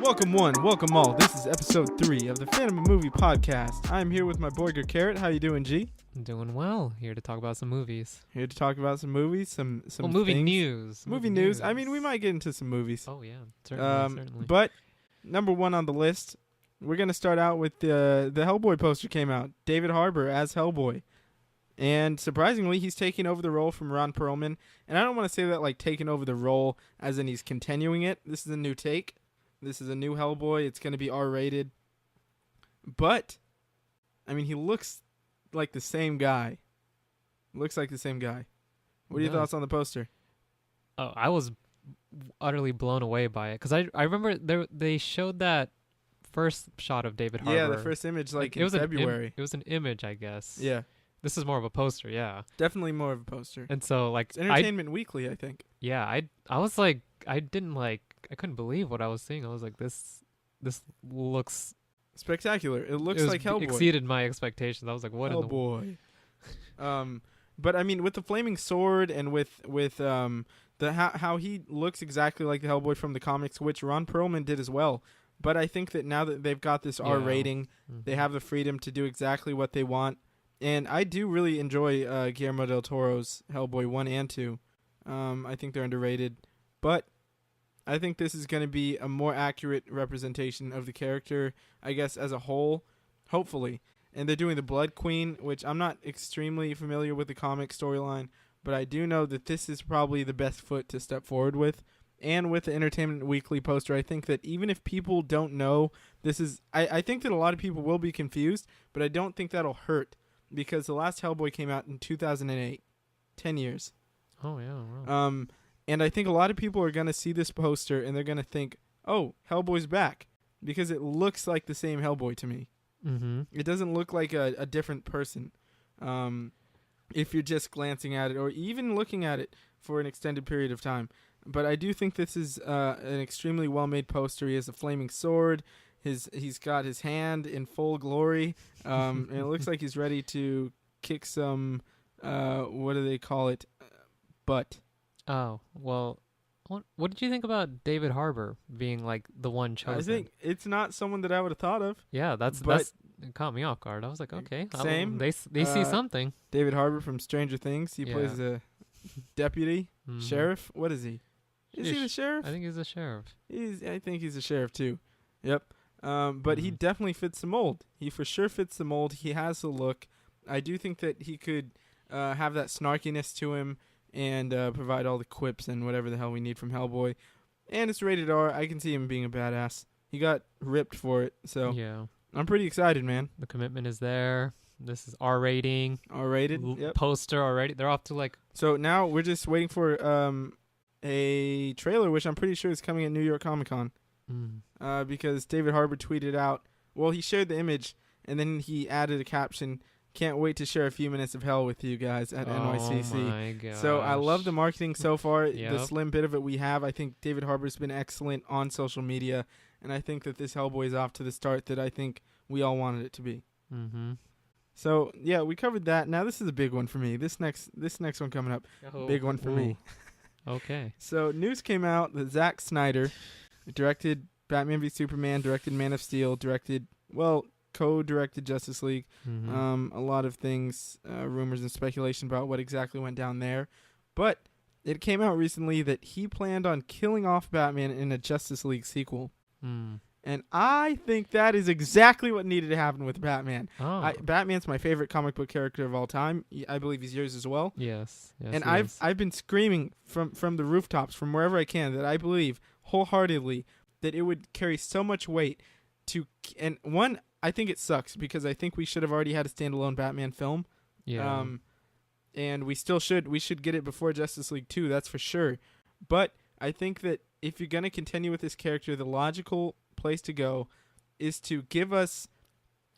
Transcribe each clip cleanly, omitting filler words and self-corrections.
Welcome one, welcome all. This is episode 3 of the Fanema Movie podcast. I'm here with my boy Carrot. How you doing, G? I'm doing well. Here to talk about some movies. Here to talk about some movies, some movie things. news. Movie news. I mean, we might get into some movies. Oh yeah, certainly. But number 1 on the list, we're gonna start out with the Hellboy poster came out. David Harbour as Hellboy. And surprisingly, he's taking over the role from Ron Perlman. And I don't want to say that like taking over the role as in he's continuing it. This is a new take. This is a new Hellboy. It's going to be R-rated. But, I mean, he looks like the same guy. What are your thoughts on the poster? Oh, I was utterly blown away by it. Because I remember they showed that first shot of David Harbour. Yeah, the first image in February. It was an image, I guess. Yeah. This is more of a poster, yeah. Definitely more of a poster. And so, like... It's Entertainment Weekly, I think. Yeah, I was like... I couldn't believe what I was seeing. I was like, this looks... spectacular. It looks like Hellboy. Exceeded my expectations. I was like, what Hellboy. But, I mean, with the flaming sword and with how he looks exactly like the Hellboy from the comics, which Ron Perlman did as well. But I think that now that they've got this R rating, they have the freedom to do exactly what they want. And I do really enjoy Guillermo del Toro's Hellboy 1 and 2. I think they're underrated. But I think this is going to be a more accurate representation of the character, I guess, as a whole, hopefully. And they're doing the Blood Queen, which I'm not extremely familiar with the comic storyline, but I do know that this is probably the best foot to step forward with. And with the Entertainment Weekly poster, I think that even if people don't know this is... I think that a lot of people will be confused, but I don't think that'll hurt. Because the last Hellboy came out in 2008. 10 years. Oh, yeah. Wow. And I think a lot of people are going to see this poster and they're going to think, oh, Hellboy's back. Because it looks like the same Hellboy to me. Mm-hmm. It doesn't look like a different person. If you're just glancing at it or even looking at it for an extended period of time. But I do think this is an extremely well-made poster. He has a flaming sword. He's got his hand in full glory, and it looks like he's ready to kick some, what do they call it, butt. Oh, well, what did you think about David Harbour being, like, the one chosen? I think it's not someone that I would have thought of. Yeah, that's it caught me off guard. I was like, okay. Same. They see something. David Harbour from Stranger Things. He plays a deputy, sheriff. What is he? Is he the sheriff? I think he's a sheriff. I think he's a sheriff, too. Yep. But he definitely fits the mold. He for sure fits the mold. He has the look. I do think that he could have that snarkiness to him and provide all the quips and whatever the hell we need from Hellboy. And it's rated R. I can see him being a badass. He got ripped for it, so yeah. I'm pretty excited, man. The commitment is there. This is R rating. R rated. Yep. Poster already. They're off to like. So now we're just waiting for a trailer, which I'm pretty sure is coming at New York Comic Con. Because David Harbour tweeted out, well, he shared the image, and then he added a caption, "Can't wait to share a few minutes of hell with you guys at NYCC." Oh my gosh. So I love the marketing so far. Yep. The slim bit of it we have, I think David Harbour's been excellent on social media, and I think that this Hellboy is off to the start that I think we all wanted it to be. Mm-hmm. So, yeah, we covered that. Now this is a big one for me. This next one coming up, big one for me. Okay. So news came out that Zack Snyder directed Batman v Superman, directed Man of Steel, co-directed Justice League. Mm-hmm. A lot of things, rumors and speculation about what exactly went down there. But it came out recently that he planned on killing off Batman in a Justice League sequel. And I think that is exactly what needed to happen with Batman. Oh. Batman's my favorite comic book character of all time. I believe he's yours as well. Yes. And I've been screaming from the rooftops, from wherever I can, that I believe wholeheartedly that it would carry so much weight to... And one, I think it sucks because I think we should have already had a standalone Batman film. Yeah. And we still should. We should get it before Justice League 2, that's for sure. But I think that if you're going to continue with this character, the logical place to go is to give us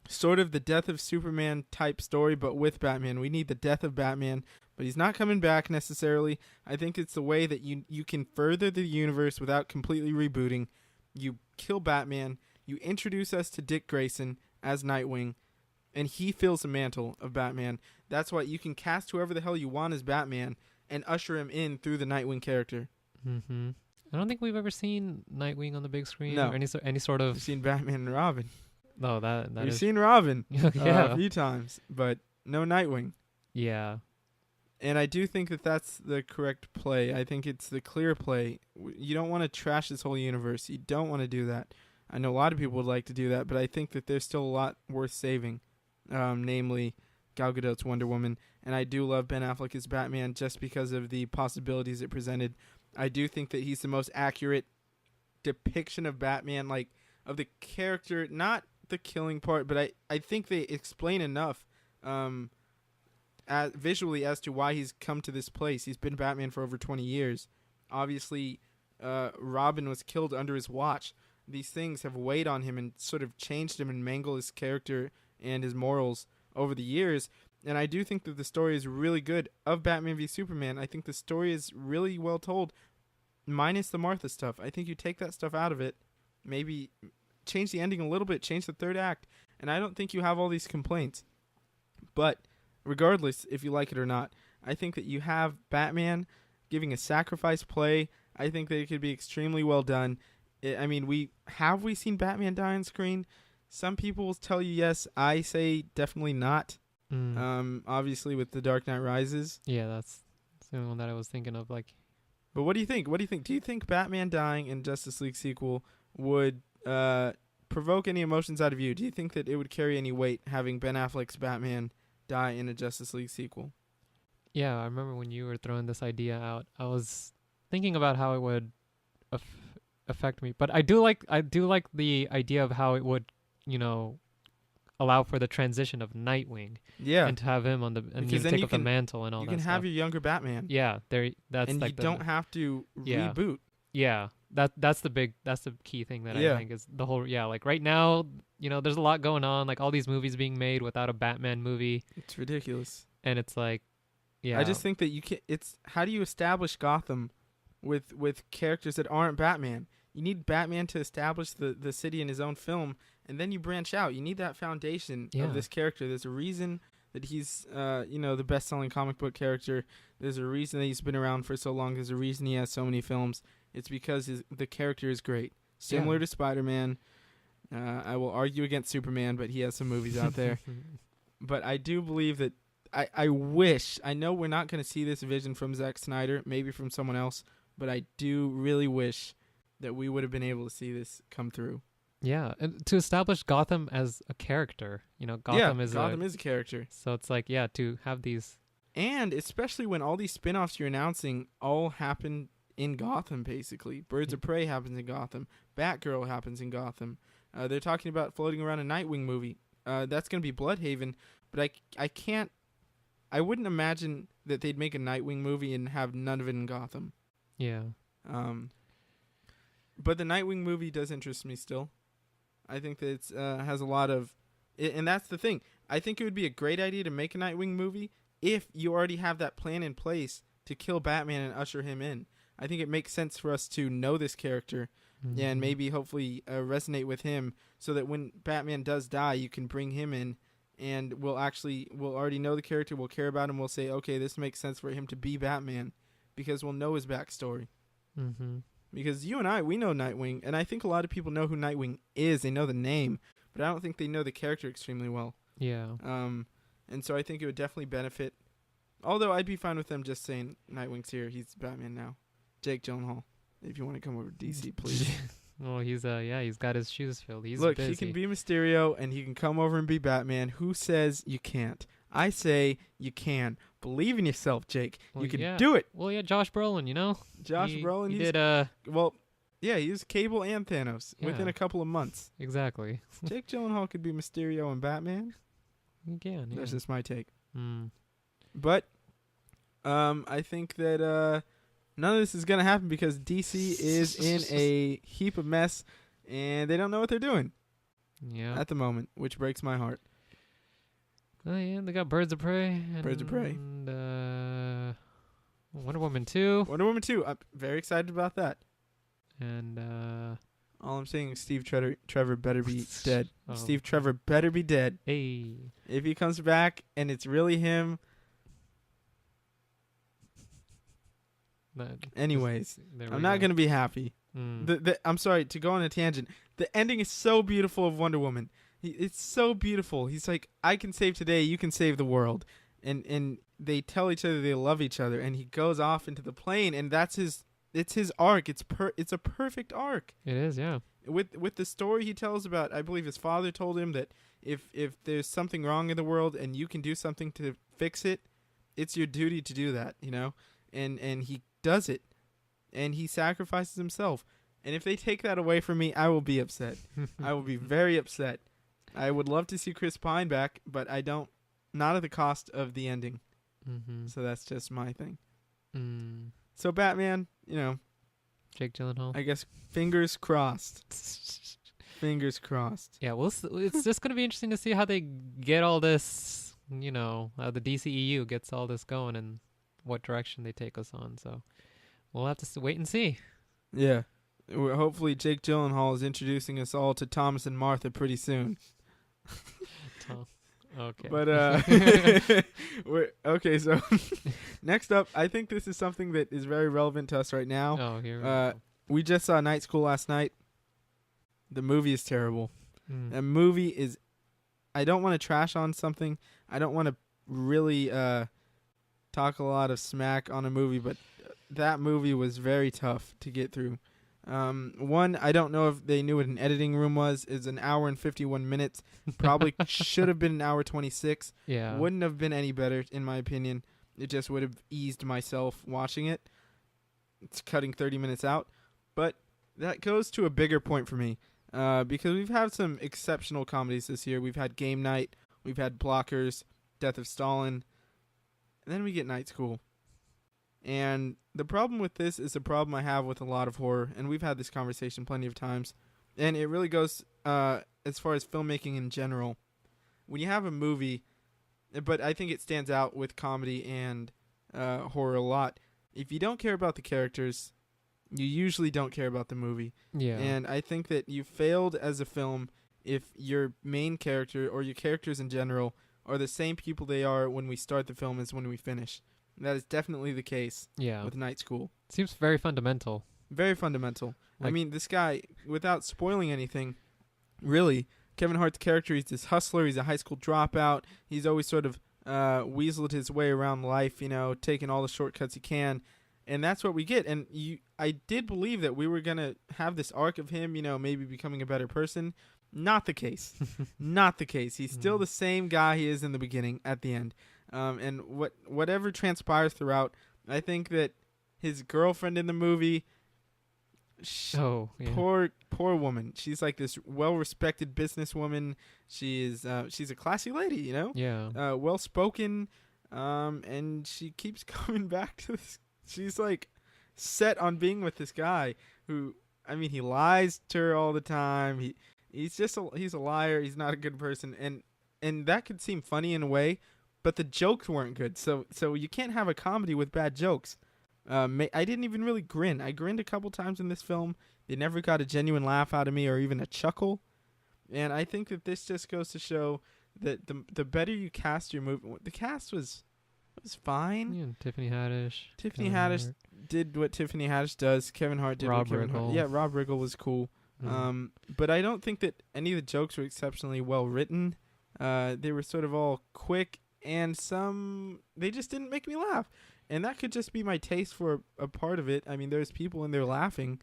sort of the death of Superman type story, but with Batman. We need the death of Batman, but he's not coming back necessarily. I think it's the way that you can further the universe without completely rebooting. You kill Batman, you introduce us to Dick Grayson as Nightwing, and he fills the mantle of Batman. That's why you can cast whoever the hell you want as Batman, and usher him in through the Nightwing character. Mm-hmm. I don't think we've ever seen Nightwing on the big screen. No. Or any sort of. We've seen Batman and Robin. No, that We've is. seen Robin Yeah. a few times, but no Nightwing. Yeah. And I do think that that's the correct play. I think it's the clear play. You don't want to trash this whole universe. You don't want to do that. I know a lot of people would like to do that, but I think that there's still a lot worth saving, namely Gal Gadot's Wonder Woman. And I do love Ben Affleck as Batman just because of the possibilities it presented. I do think that he's the most accurate depiction of Batman, like of the character, not the killing part, but I think they explain enough visually as to why he's come to this place. He's been Batman for over 20 years. Obviously, Robin was killed under his watch. These things have weighed on him and sort of changed him and mangled his character and his morals over the years. And I do think that the story is really good of Batman v Superman. I think the story is really well told, minus the Martha stuff. I think you take that stuff out of it, maybe change the ending a little bit, change the third act, and I don't think you have all these complaints. But regardless, if you like it or not, I think that you have Batman giving a sacrifice play. I think that it could be extremely well done. I mean, we seen Batman die on screen? Some people will tell you yes. I say definitely not. Obviously with The Dark Knight Rises. Yeah, that's the only one that I was thinking of. Like, but what do you think? Do you think Batman dying in Justice League sequel would provoke any emotions out of you? Do you think that it would carry any weight having Ben Affleck's Batman die in a Justice League sequel? Yeah, I remember when you were throwing this idea out, I was thinking about how it would affect me. But I do like the idea of how it would, allow for the transition of Nightwing. Yeah. And to have him on the and take up the mantle and all that. You can have your younger Batman. Yeah, that's and like you don't have to reboot. Yeah. That's the key thing that I think is the whole like right now, there's a lot going on, like all these movies being made without a Batman movie. It's ridiculous. And it's like I just think that it's how do you establish Gotham with characters that aren't Batman? You need Batman to establish the city in his own film, and then you branch out. You need that foundation of this character. There's a reason that he's the best-selling comic book character. There's a reason that he's been around for so long. There's a reason he has so many films. It's because the character is great. Similar to Spider-Man. I will argue against Superman, but he has some movies out there. But I do believe that I wish, I know we're not going to see this vision from Zack Snyder, maybe from someone else, but I do really wish that we would have been able to see this come through. Yeah, and to establish Gotham as a character, Gotham is a character. So it's like, to have these. And especially when all these spin-offs you're announcing all happen in Gotham, basically. Birds of Prey happens in Gotham. Batgirl happens in Gotham. They're talking about floating around a Nightwing movie. That's going to be Bloodhaven, but I wouldn't imagine that they'd make a Nightwing movie and have none of it in Gotham. Yeah. But the Nightwing movie does interest me still. I think that it has a lot of... And that's the thing. I think it would be a great idea to make a Nightwing movie if you already have that plan in place to kill Batman and usher him in. I think it makes sense for us to know this character and maybe hopefully resonate with him so that when Batman does die, you can bring him in and we'll already know the character, we'll care about him, we'll say, okay, this makes sense for him to be Batman because we'll know his backstory. Mm-hmm. Because you and I, we know Nightwing, and I think a lot of people know who Nightwing is. They know the name, but I don't think they know the character extremely well. Yeah. And so I think it would definitely benefit. Although I'd be fine with them just saying Nightwing's here. He's Batman now. Jake Gyllenhaal, if you want to come over to DC, please. Well, he's got his shoes filled. He's Look, busy. he can be Mysterio, and he can come over and be Batman. Who says you can't? I say you can. Believe in yourself, Jake. Well, you can do it. Well, Josh Brolin, Josh Brolin. He did. He was Cable and Thanos within a couple of months. Exactly. Jake Gyllenhaal could be Mysterio and Batman. He can. Yeah. That's just my take. Mm. But I think that none of this is going to happen because DC is in a heap of mess, and they don't know what they're doing at the moment, which breaks my heart. Oh, yeah, they got Birds of Prey. And Wonder Woman 2. I'm very excited about that. And all I'm saying is Steve Trevor better be dead. Oh. Steve Trevor better be dead. Hey. If he comes back and it's really him, Anyways, there I'm we not go. gonna be happy. Mm. I'm sorry to go on a tangent. The ending is so beautiful of Wonder Woman. It's so beautiful. He's like, I can save today, you can save the world, and they tell each other they love each other, and he goes off into the plane, and that's his. It's his arc. It's a perfect arc. It is, yeah. With the story he tells about, I believe his father told him that if there's something wrong in the world and you can do something to fix it, it's your duty to do that, you know? And he does it. And he sacrifices himself. And if they take that away from me, I will be upset. I will be very upset. I would love to see Chris Pine back, but I don't, not at the cost of the ending. Mm-hmm. So that's just my thing. Mm. So Batman, you know, Jake Gyllenhaal. I guess fingers crossed. Fingers crossed. Yeah, it's just gonna be interesting to see how they get all this. You know, how the DCEU gets all this going and what direction they take us on. So we'll have to wait and see. Yeah. Hopefully Jake Gyllenhaal is introducing us all to Thomas and Martha pretty soon. Okay. But okay, so next up, I think this is something that is very relevant to us right now. Oh, here we go. We just saw Night School last night. The movie is terrible. Mm. The movie is, I don't want to trash on something. I don't want to really talk a lot of smack on a movie, but that movie was very tough to get through. One, I don't know if they knew what an editing room was. It's an hour and 51 minutes. Probably should have been an hour 26. Yeah. Wouldn't have been any better, in my opinion. It just would have eased myself watching it. It's cutting 30 minutes out. But that goes to a bigger point for me. Because we've had some exceptional comedies this year. We've had Game Night. We've had Blockers. Death of Stalin. And then we get Night School. And the problem with this is a problem I have with a lot of horror. And we've had this conversation plenty of times. And it really goes as far as filmmaking in general. When you have a movie, but I think it stands out with comedy and horror a lot. If you don't care about the characters, you usually don't care about the movie. Yeah. And I think that you failed as a film if your main character or your characters in general are the same people they are when we start the film as when we finish. That is definitely the case with Night School. Seems very fundamental. Very fundamental. Like, I mean, this guy, without spoiling anything, really, Kevin Hart's character, he's this hustler. He's a high school dropout. He's always sort of weaseled his way around life, you know, taking all the shortcuts he can. And that's what we get. And I did believe that we were going to have this arc of him, you know, maybe becoming a better person. Not the case. Not the case. He's still the same guy he is in the beginning at the end. And whatever transpires throughout, I think that his girlfriend in the movie, poor woman. She's like this well-respected businesswoman. She's a classy lady, you know? Yeah. Well-spoken, and she keeps coming back to this. She's like set on being with this guy who, I mean, he lies to her all the time. He's a liar. He's not a good person, and that could seem funny in a way, but the jokes weren't good. So you can't have a comedy with bad jokes. I didn't even really grin. I grinned a couple times in this film. They never got a genuine laugh out of me or even a chuckle. And I think that this just goes to show that the better you cast your movie, the cast was fine. Yeah, Tiffany Haddish. Tiffany Haddish did what Tiffany Haddish does. Kevin Hart did what Kevin Hart. Yeah, Rob Riggle was cool. But I don't think that any of the jokes were exceptionally well written. They were sort of all quick, and they just didn't make me laugh. And that could just be my taste for a part of it. I mean, there's people in there laughing,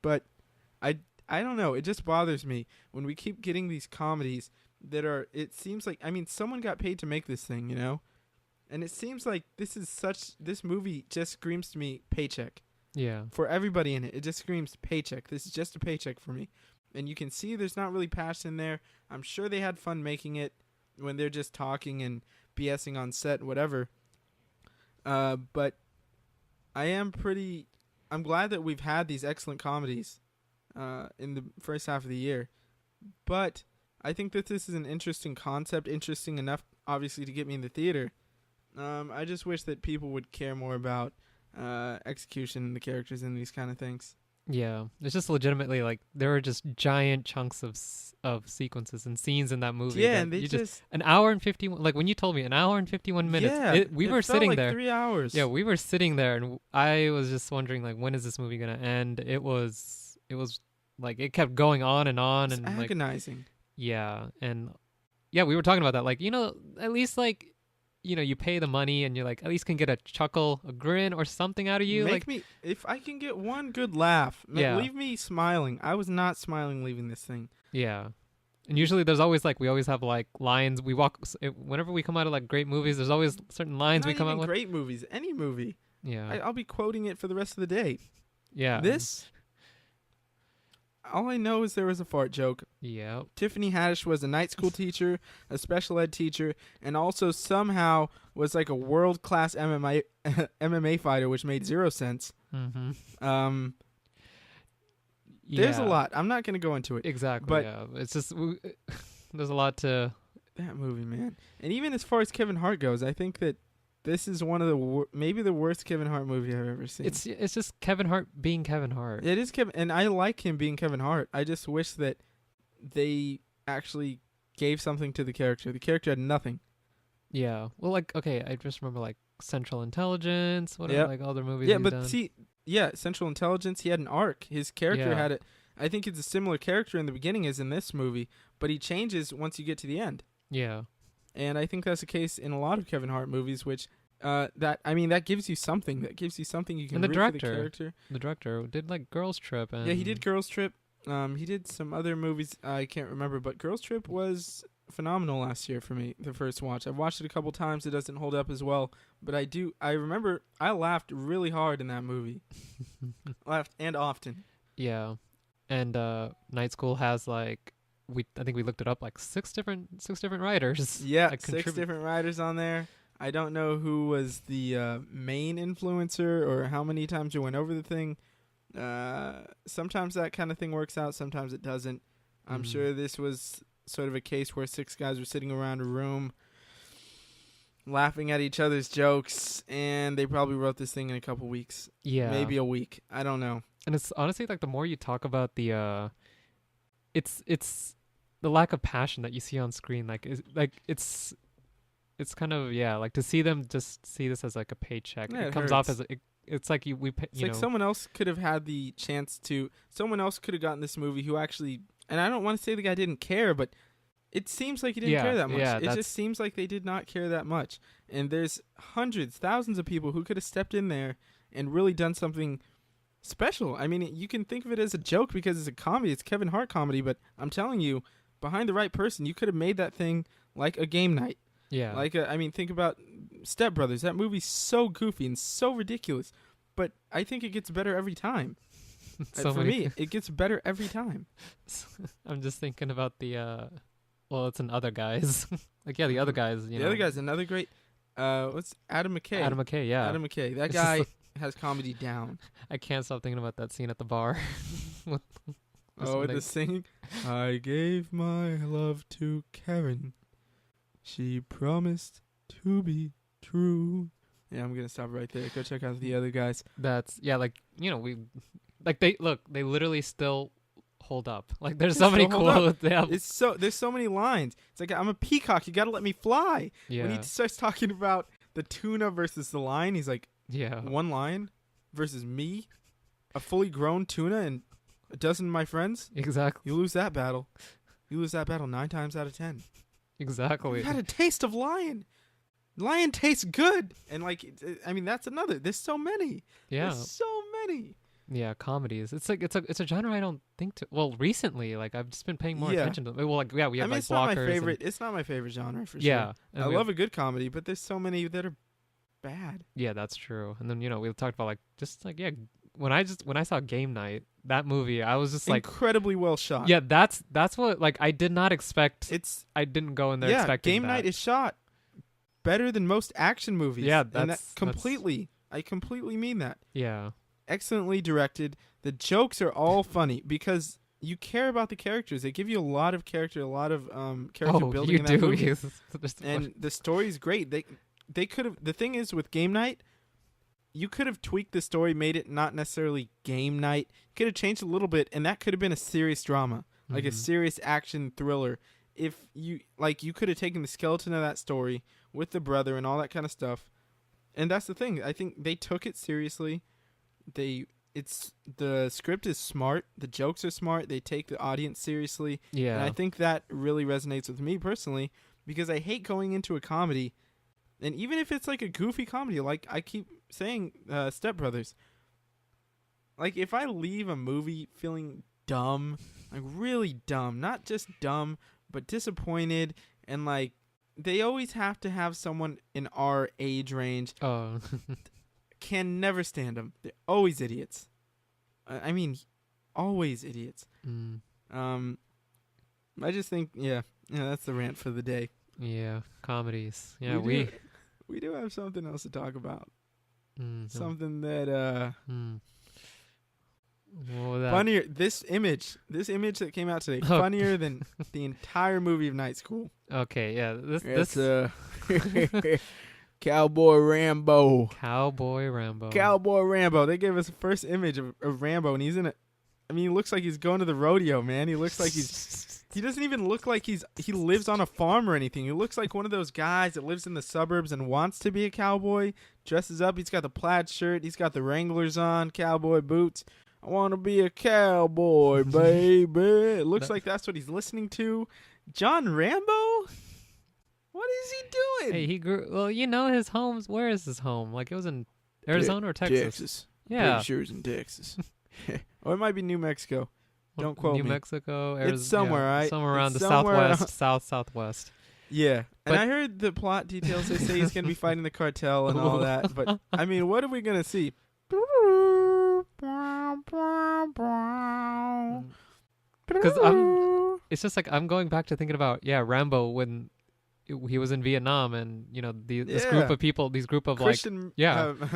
but I don't know. It just bothers me when we keep getting these comedies that are, it seems like, I mean, someone got paid to make this thing, you know? And it seems like this movie just screams to me paycheck. Yeah. For everybody in it, it just screams paycheck. This is just a paycheck for me. And you can see there's not really passion there. I'm sure they had fun making it when they're just talking and BSing on set, whatever. But I'm glad that we've had these excellent comedies in the first half of the year. But I think that this is an interesting concept, interesting enough, obviously, to get me in the theater. I just wish that people would care more about execution and the characters and these kind of things. Yeah, it's just legitimately like there were just giant chunks of sequences and scenes in that movie Yeah, that and they you just an hour and 51, like when you told me an hour and 51 minutes, yeah, we it were felt sitting like there. 3 hours. Yeah, we were sitting there and I was just wondering like when is this movie going to end? It was like it kept going on and on It's and like agonizing. yeah, and yeah, we were talking about that like, at least like you pay the money and you're like at least can get a chuckle, a grin or something out of you like If I can get one good laugh, yeah. leave me smiling. I was not smiling leaving this thing. Yeah. And usually there's always like we always have like lines we walk whenever we come out of like great movies there's always certain lines Not we come even out with. great movies, any movie. Yeah. I'll be quoting it for the rest of the day. Yeah. This, all I know is there was a fart joke. Yeah. Tiffany Haddish was a night school teacher, a special ed teacher, and also somehow was like a world-class MMA fighter, which made zero sense. Mhm. There's a lot. I'm not going to go into it. Exactly. But yeah. It's just there's a lot to that movie, man. And even as far as Kevin Hart goes, I think that this is one of the maybe the worst Kevin Hart movie I've ever seen. It's just Kevin Hart being Kevin Hart. It is Kevin, and I like him being Kevin Hart. I just wish that they actually gave something to the character. The character had nothing. Yeah. Well, like okay, I just remember like Central Intelligence, whatever, Yep. like other movies. Yeah, he's but done. see, Central Intelligence, he had an arc. His character Yeah. had it. I think it's a similar character in the beginning as in this movie, but he changes once you get to the end. Yeah. And I think that's the case in a lot of Kevin Hart movies, which that gives you something. That gives you something you can And the root for the character. The director did like Girls Trip and Yeah, he did Girls Trip. He did some other movies I can't remember, but Girls Trip was phenomenal last year for me, the first watch. I've watched it a couple times. It doesn't hold up as well, but I remember I laughed really hard in that movie. Laughed and often. Yeah. And Night School has like I think we looked it up like six different writers. Yeah, that 6 different writers on there. I don't know who was the main influencer or how many times you went over the thing. Sometimes that kind of thing works out. Sometimes it doesn't. I'm sure this was sort of a case where 6 guys were sitting around a room laughing at each other's jokes, and they probably wrote this thing in a couple weeks. Yeah. Maybe a week. I don't know. And it's honestly like the more you talk about the it's the lack of passion that you see on screen, it's kind of like to see them just see this as like a paycheck. Yeah, it comes off as it's like it's like someone else could have had the chance to. Someone else could have gotten this movie who actually, and I don't want to say the guy didn't care, but it seems like he didn't care that much. Yeah, it just seems like they did not care that much. And there's hundreds, thousands of people who could have stepped in there and really done something special. I mean, you can think of it as a joke because it's a comedy. It's Kevin Hart comedy, but I'm telling you, behind the right person, you could have made that thing like a game night. Yeah. Think about Step Brothers. That movie's so goofy and so ridiculous, but I think it gets better every time. For me, it gets better every time. I'm just thinking about the it's in Other Guys. The Other Guys. The Other Guys, another great. What's Adam McKay? Adam McKay, yeah. Adam McKay. That guy has comedy down. I can't stop thinking about that scene at the bar. With the singing. I gave my love to Karen. She promised to be true. Yeah, I'm gonna stop right there. Go check out The Other Guys. That's they literally still hold up. Like there's so many quotes. There's so many lines. It's like, I'm a peacock. You gotta let me fly. Yeah. When he starts talking about the tuna versus the lion, he's like, yeah, one lion versus me, a fully grown tuna and a dozen of my friends. Exactly. You lose that battle. You lose that battle 9 times out of 10. Exactly. You've had a taste of lion. Lion tastes good. And that's another. There's so many. Yeah. There's so many. Yeah, comedies. It's like it's a genre I don't think to. Well, recently, like I've just been paying more attention to. Well, we have like it's blockers. Not my favorite. It's not my favorite genre for sure. Yeah, I love a good comedy, but there's so many that are bad. Yeah, that's true. And then we talked about when I saw Game Night, that movie, I was just incredibly well shot. Yeah, that's what I did not expect. I didn't go in there expecting Game Night is shot better than most action movies. Yeah, I completely mean that. Yeah. Excellently directed. The jokes are all funny because you care about the characters. They give you a lot of character, a lot of character building in that movie. And the story's great. They could have. The thing is with Game Night, you could have tweaked the story, made it not necessarily game night. Could have changed a little bit, and that could have been a serious drama, like a serious action thriller. If you you could have taken the skeleton of that story with the brother and all that kind of stuff. And that's the thing. I think they took it seriously. The script is smart. The jokes are smart. They take the audience seriously. Yeah. And I think that really resonates with me personally, because I hate going into a comedy, and even if it's like a goofy comedy, like I keep saying, Step Brothers. Like if I leave a movie feeling dumb, like really dumb, not just dumb, but disappointed, and like they always have to have someone in our age range. Oh. Can never stand them. They're always idiots. I mean, always idiots. I just think, yeah, that's the rant for the day. Yeah, comedies. Yeah, we do have something else to talk about. Something that what was that? funnier. This image that came out today, funnier than the entire movie of Night School. Okay, yeah, This Cowboy Rambo. Cowboy Rambo. Cowboy Rambo. They gave us the first image of Rambo, and he's in it. I mean, he looks like he's going to the rodeo, man. He looks like he doesn't even look like he lives on a farm or anything. He looks like one of those guys that lives in the suburbs and wants to be a cowboy. Dresses up. He's got the plaid shirt. He's got the Wranglers on, cowboy boots. I want to be a cowboy, baby. It looks like that's what he's listening to. John Rambo? What is he doing? Hey, he grew. Well, his home's. Where is his home? Like it was in Arizona or Texas? Texas. Yeah. Pretty sure it's in Texas. Or it might be New Mexico. Don't quote me. New Mexico, Arizona. It's somewhere, right? Somewhere around It's the somewhere southwest, southwest. Yeah. But And I heard the plot details. They say he's going to be fighting the cartel and all that. But, I mean, what are we going to see? Because it's just like I'm going back to thinking about Rambo when he was in Vietnam, and this group of people, these group of Christian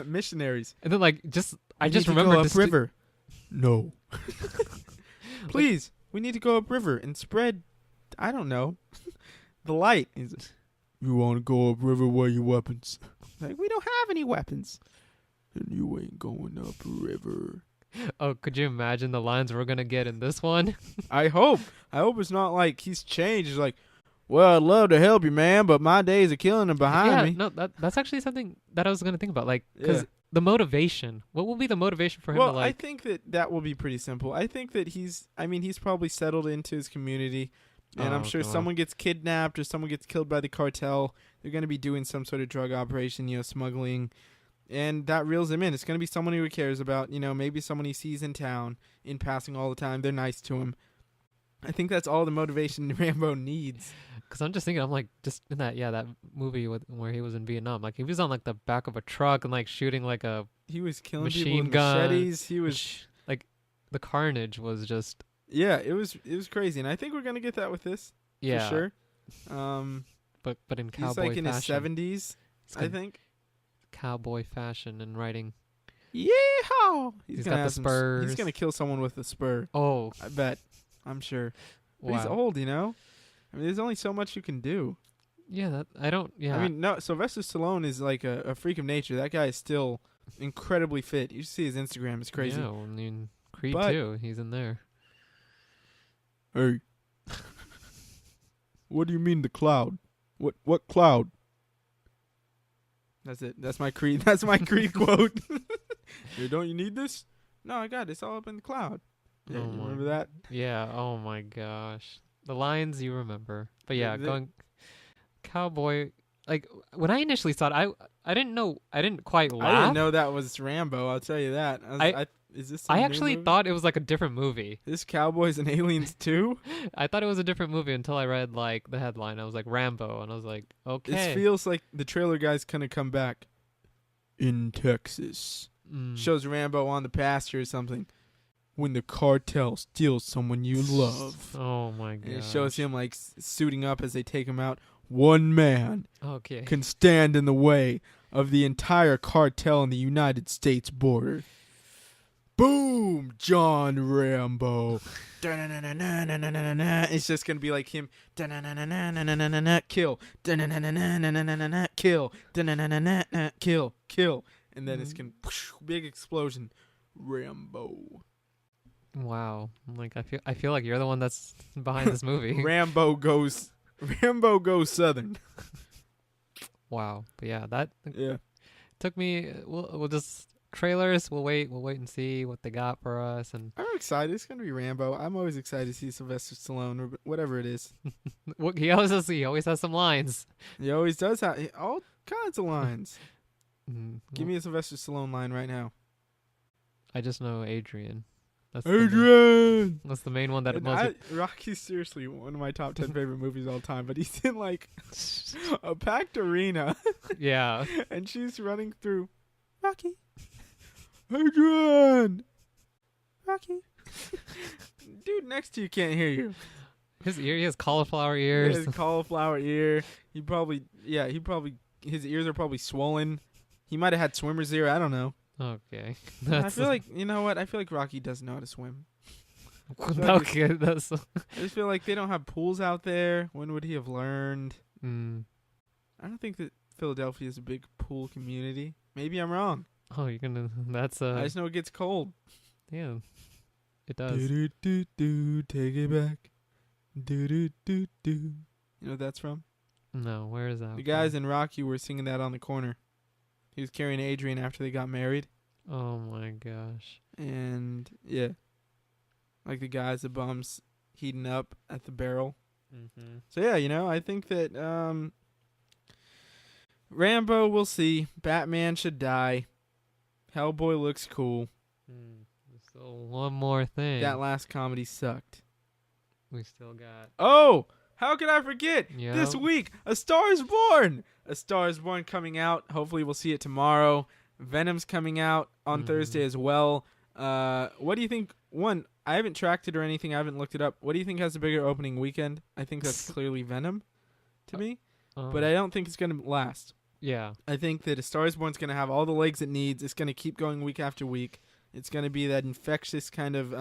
missionaries. and then I just need to remember go upriver. No. Please, we need to go upriver and spread, I don't know, the light. You want to go upriver? Where your weapons? Like, we don't have any weapons. Then you ain't going upriver. Oh, could you imagine the lines we're gonna get in this one? I hope it's not like he's changed. He's like, well, I'd love to help you, man, but my days are killing him behind me. No, that's actually something that I was gonna think about. Like, because the motivation. What will be the motivation for him to like? I think that will be pretty simple. I think that he's probably settled into his community, and I'm sure someone gets kidnapped or someone gets killed by the cartel. They're gonna be doing some sort of drug operation, smuggling. And that reels him in. It's going to be someone who he cares about, maybe someone he sees in town, in passing all the time. They're nice to him. I think that's all the motivation Rambo needs. Because I'm just thinking, I'm like, just in that movie where he was in Vietnam, like he was on like the back of a truck and like shooting like a he was killing machine people with gun. machetes. He was like the carnage was just it was crazy, and I think we're gonna get that with this for sure. But in cowboy he's like in fashion. his 70s, I think. Cowboy fashion and writing. Yeehaw! He's got the spurs. He's gonna kill someone with a spur. Oh, I bet. I'm sure. But wow. he's old, I mean, there's only so much you can do. Yeah, I don't. Yeah. I mean, no. Sylvester Stallone is like a freak of nature. That guy is still incredibly fit. You see his Instagram; it's crazy. Yeah, I mean, Creed too. He's in there. Hey, what do you mean the cloud? What cloud? That's it. That's my Creed. That's my Creed quote. Hey, don't you need this? No, I got it. It's all up in the cloud. Yeah, you remember that? Yeah. Oh my gosh, the lines you remember. But yeah, going cowboy. Like when I initially saw it, I didn't know. I didn't quite laugh. I didn't know that was Rambo. I'll tell you that. Is this? I actually thought it was like a different movie. This Cowboys and Aliens 2? I thought it was a different movie until I read like the headline. I was like Rambo, and I was like, okay. This feels like the trailer guy's gonna come back in Texas. Shows Rambo on the pasture or something. When the cartel steals someone you love. Oh my god! And it shows him like suiting up as they take him out. One man can stand in the way of the entire cartel on the United States border. Boom! John Rambo. It's just going to be like him. Kill. Kill. Kill. Kill. and then it's big explosion. Rambo. Wow. Like I feel like you're the one that's behind this movie. Rambo goes southern. Wow. But yeah, that Yeah. took me. We'll just trailers. We'll wait and see what they got for us. And I'm excited. It's gonna be Rambo. I'm always excited to see Sylvester Stallone or whatever it is. he always has some lines. He always does have all kinds of lines. Give me a Sylvester Stallone line right now. I just know Adrian. Adrian! That's the main one that Rocky's seriously one of my top 10 favorite movies of all time, but he's in like a packed arena. Yeah. And she's running through. Rocky. Adrian! Rocky. Dude next to you can't hear you. He has cauliflower ears. He has cauliflower ear. His ears are probably swollen. He might have had swimmer's ear. I don't know. Okay. I feel like, you know what? I feel like Rocky doesn't know how to swim. Okay, I just feel like they don't have pools out there. When would he have learned? I don't think that Philadelphia is a big pool community. Maybe I'm wrong. Oh, you're gonna. That's I just know it gets cold. Yeah, it does. Do do do, take it back. Do do do do. You know what that's from? No, where is that? The guys in Rocky were singing that on the corner. He was carrying Adrian after they got married. Oh my gosh. And yeah, like the guys, the bums heating up at the barrel. Mm-hmm. So yeah, I think that Rambo, we'll see. Batman should die. Hellboy looks cool. So one more thing. That last comedy sucked. We still got. Oh, how could I forget? Yep. This week, A Star is Born. A Star is Born coming out. Hopefully we'll see it tomorrow. Venom's coming out on Thursday as well. What do you think? One, I haven't tracked it or anything. I haven't looked it up. What do you think has a bigger opening weekend? I think that's clearly Venom to me. But I don't think it's going to last. Yeah. I think that A Star is Born is going to have all the legs it needs. It's going to keep going week after week. It's going to be that infectious kind of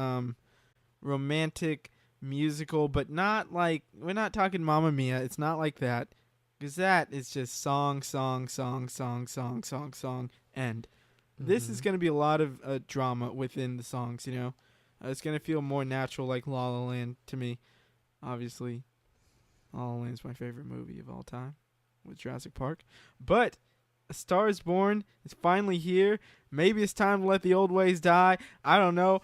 romantic musical, but not like, we're not talking Mamma Mia. It's not like that. Because that is just song, end. This is going to be a lot of drama within the songs, It's going to feel more natural like La La Land to me. Obviously, La La Land's my favorite movie of all time with Jurassic Park. But A Star is Born is finally here. Maybe it's time to let the old ways die. I don't know.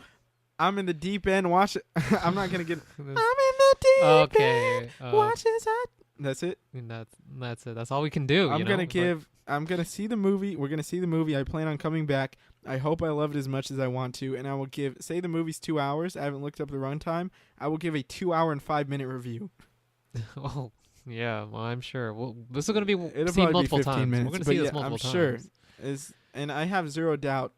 I'm in the deep end. Watch it. I'm not going to get... I'm in the deep end. Watch as I... That's it. That's it. That's all we can do. I'm gonna see the movie. We're gonna see the movie. I plan on coming back. I hope I love it as much as I want to, and I will give. Say the movie's 2 hours. I haven't looked up the runtime. I will give a 2 hour and 5 minute review. Oh yeah, well I'm sure. Well, this is gonna be It'll seen probably be 15 times. minutes. We're gonna but see this yeah, multiple I'm times. sure. And I have zero doubt.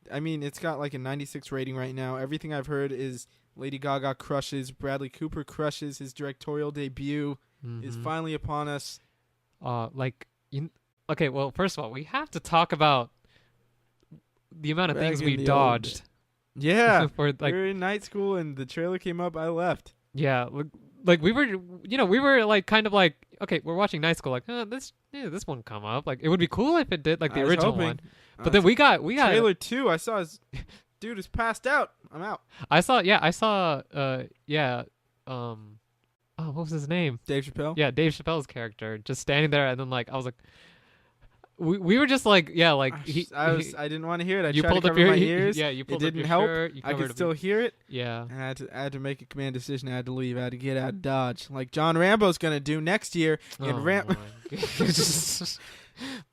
I mean, it's got like a 96 rating right now. Everything I've heard is Lady Gaga crushes, Bradley Cooper crushes, his directorial debut is finally upon us. Okay, well, first of all, we have to talk about the amount of things we dodged. Yeah. For we were in night school and the trailer came up, I left. Yeah, like we were like kind of like, okay, we're watching night school, like, this won't come up. Like, it would be cool if it did, like the original one. But then we got trailer 2. I saw his dude is passed out. I'm out. I saw what was his name? Dave Chappelle? Yeah, Dave Chappelle's character just standing there, and then like I was like, we were just like, yeah, like I didn't want to hear it. I you tried pulled to up cover your my ears. Yeah, you pulled it up didn't your help. shirt, I could still hear it. Yeah, and I had to make a command decision. I had to leave. I had to get out of Dodge, like John Rambo's gonna do next year.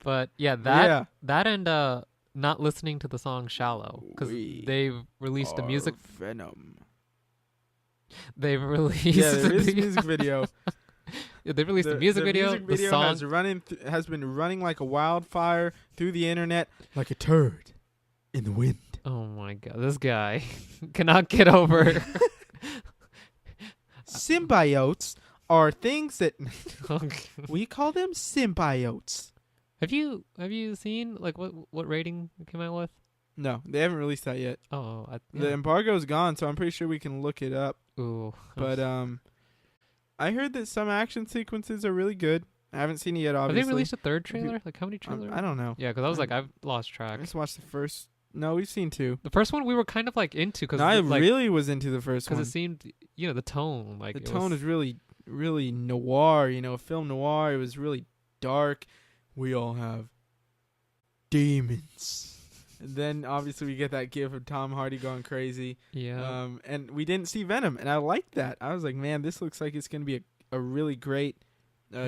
But yeah, that and not listening to the song "Shallow" because they've released a music Venom. They've released there is a music video. Yeah, they released the music video. The music video has been running like a wildfire through the internet, like a turd in the wind. Oh my god, this guy cannot get over. Symbiotes are things that we call them symbiotes. Have you seen like what rating it came out with? No, they haven't released that yet. Oh, the embargo's gone, so I'm pretty sure we can look it up. Ooh, but I heard that some action sequences are really good. I haven't seen it yet, Have obviously. they released a third trailer? Like, how many trailers? I don't know. Yeah, because I was like, I've lost I track. just watched the first. No, we've seen 2. The first one we were kind of like into because I really was into the first one. Because it seemed, the tone. Like the tone is really, really noir. Film noir. It was really dark. We all have demons. And then obviously we get that gif of Tom Hardy going crazy. Yeah. And we didn't see Venom, and I liked that. I was like, man, this looks like it's gonna be a really great,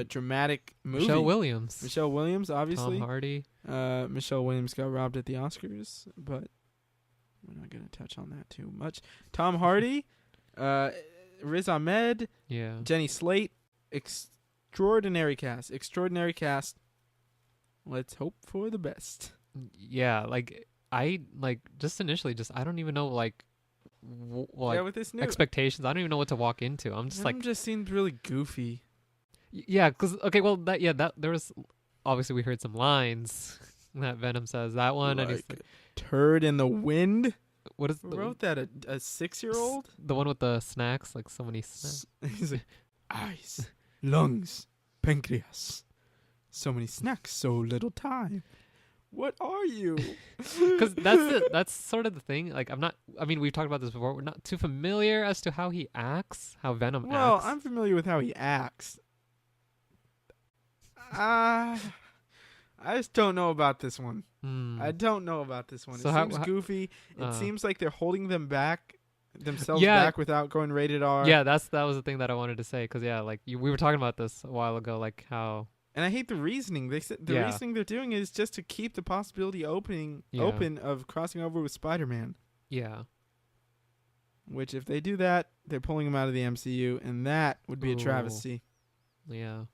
dramatic movie. Michelle Williams, obviously. Tom Hardy. Michelle Williams got robbed at the Oscars, but we're not gonna touch on that too much. Tom Hardy, Riz Ahmed, Yeah. Jenny Slate, extraordinary cast. Let's hope for the best. Yeah, I just initially I don't even know With this new expectations. I don't even know what to walk into. I'm just Venom just seemed really goofy. Yeah, because that there was obviously we heard some lines that Venom says. That one and he's like, turd in the wind. What is Who wrote that? A 6-year-old? The one with the snacks, like so many snacks. He's like, eyes, lungs, pancreas. So many snacks, so little time. What are you? Because that's sort of the thing. Like, we've talked about this before. We're not too familiar as to how he acts, how Venom acts. Well, I'm familiar with how he acts. I just don't know about this one. I don't know about this one. So it seems goofy. It seems like they're holding themselves back without going rated R. Yeah, that was the thing that I wanted to say. Because, we were talking about this a while ago, like how... And I hate the reasoning. They said the reasoning they're doing is just to keep the possibility open of crossing over with Spider-Man. Yeah. Which, if they do that, they're pulling him out of the MCU, and that would be a travesty. Yeah.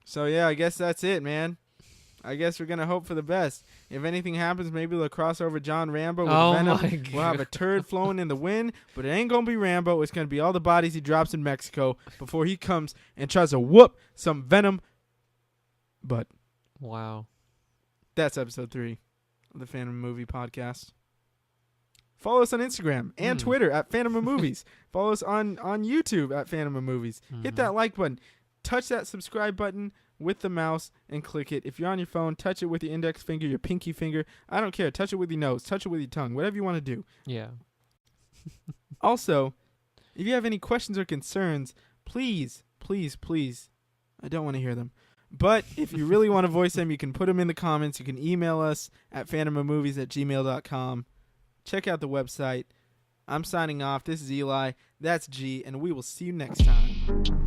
So, I guess that's it, man. I guess we're going to hope for the best. If anything happens, maybe they'll cross over John Rambo with Venom. We'll have a turd flowing in the wind, but it ain't going to be Rambo. It's going to be all the bodies he drops in Mexico before he comes and tries to whoop some Venom. But wow, that's episode 3 of the Fanema Movie podcast. Follow us on Instagram and Twitter at Fanema Movies. Follow us on YouTube at Fanema Movies. Hit that like button. Touch that subscribe button with the mouse and click it. If you're on your phone, touch it with your index finger, your pinky finger. I don't care. Touch it with your nose. Touch it with your tongue. Whatever you want to do. Yeah. Also, if you have any questions or concerns, please, I don't want to hear them. But if you really want to voice them, you can put them in the comments. You can email us at fanemamovies@gmail.com. Check out the website. I'm signing off. This is Eli. That's G, and we will see you next time.